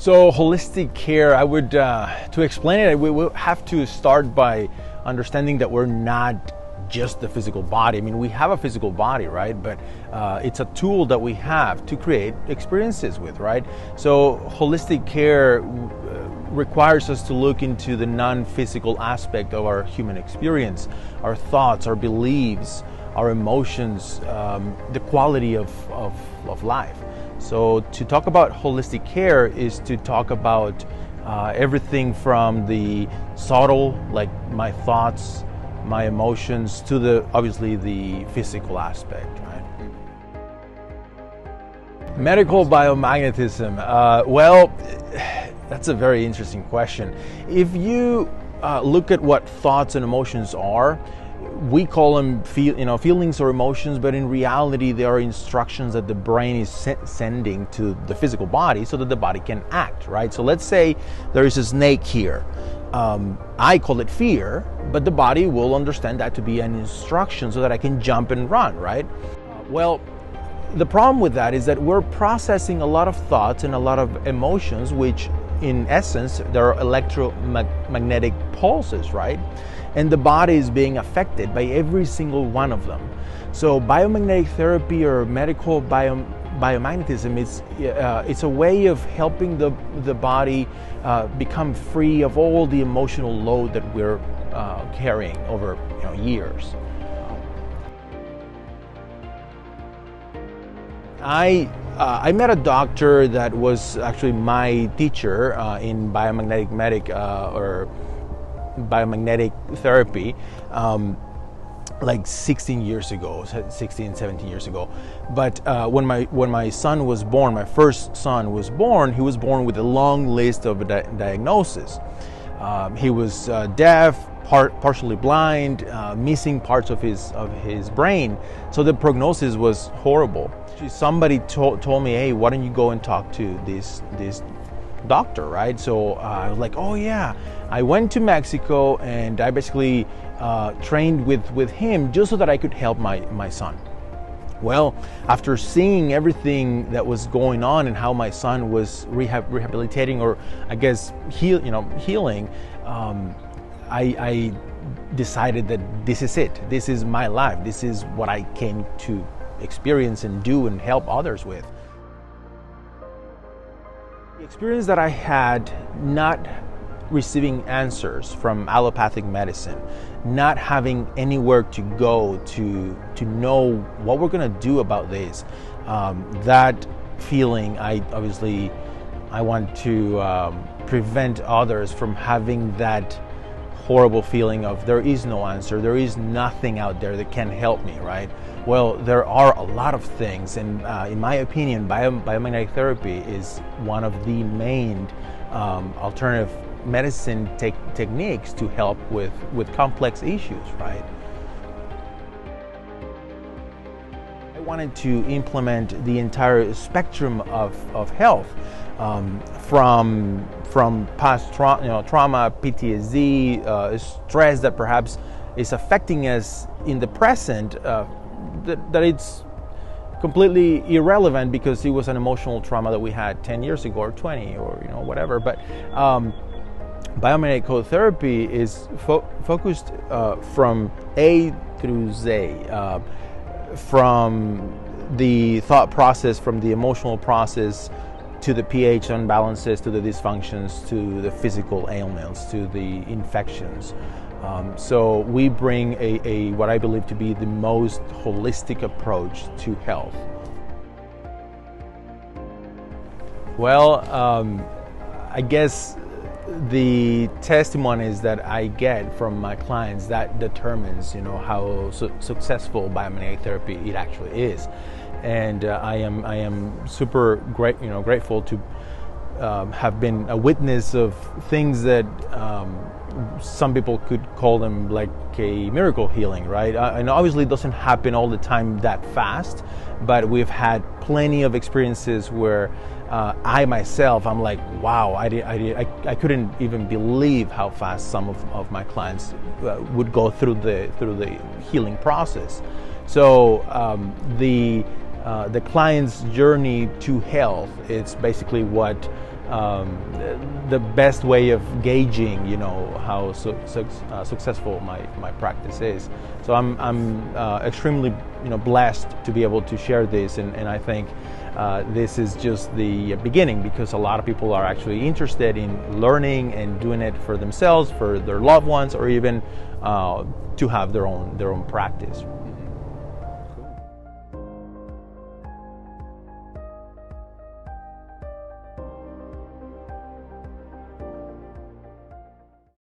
So holistic care, I would, to explain it, we will have to start by understanding that we're not just the physical body. I mean, we have a physical body, right? But it's a tool that we have to create experiences with, right? So holistic care requires us to look into the non-physical aspect of our human experience, our thoughts, our beliefs, our emotions, the quality of life. So to talk about holistic care is to talk about everything from the subtle, like my thoughts, my emotions, to the obviously the physical aspect, right? Medical biomagnetism. Well, that's a very interesting question. If you look at what thoughts and emotions are, we call them feelings or emotions, but in reality they are instructions that the brain is sending to the physical body so that the body can act, right? So let's say there is a snake here. I call it fear, but the body will understand that to be an instruction so that I can jump and run, right? Well, the problem with that is that we're processing a lot of thoughts and a lot of emotions, which in essence, they're electromagnetic pulses, right? And the body is being affected by every single one of them. So biomagnetic therapy or medical biomagnetism, it's a way of helping the body become free of all the emotional load that we're carrying over years. I met a doctor that was actually my teacher in biomagnetic or biomagnetic therapy like 16 years ago, 16, 17 years ago. But when my son was born, my first son was born, he was born with a long list of diagnoses. He was deaf, partially blind, missing parts of his brain. So the prognosis was horrible. Somebody told me, hey, why don't you go and talk to this doctor, right? So I was like, oh yeah. I went to Mexico and I basically trained with him just so that I could help my son. Well, after seeing everything that was going on and how my son was rehabilitating, or I guess healing, I decided that this is it. This is my life. This is what I came to experience and do and help others with. The experience that I had not receiving answers from allopathic medicine, not having anywhere to go to know what we're going to do about this, that feeling, I want to prevent others from having that horrible feeling of there is no answer, there is nothing out there that can help me, right? Well, there are a lot of things, and in my opinion, biomagnetic therapy is one of the main alternative medicine techniques to help with complex issues, right? I wanted to implement the entire spectrum of health, from past trauma, PTSD, stress that perhaps is affecting us in the present, that it's completely irrelevant because it was an emotional trauma that we had 10 years ago or 20 or whatever. But Biomagnetic Code Therapy is focused from A through Z, from the thought process, from the emotional process, to the pH unbalances, to the dysfunctions, to the physical ailments, to the infections. So we bring a what I believe to be the most holistic approach to health. Well, I guess the testimonies that I get from my clients, that determines how successful biomagnetic therapy it actually is. And I am super grateful to have been a witness of things that some people could call them like a miracle healing, right? And obviously it doesn't happen all the time that fast, but we've had plenty of experiences where I myself, I'm like, wow, I couldn't even believe how fast some of my clients would go through the healing process. So the client's journey to health, it's basically what the best way of gauging, how successful my practice is. So I'm extremely, blessed to be able to share this, and I think this is just the beginning, because a lot of people are actually interested in learning and doing it for themselves, for their loved ones, or even to have their own practice.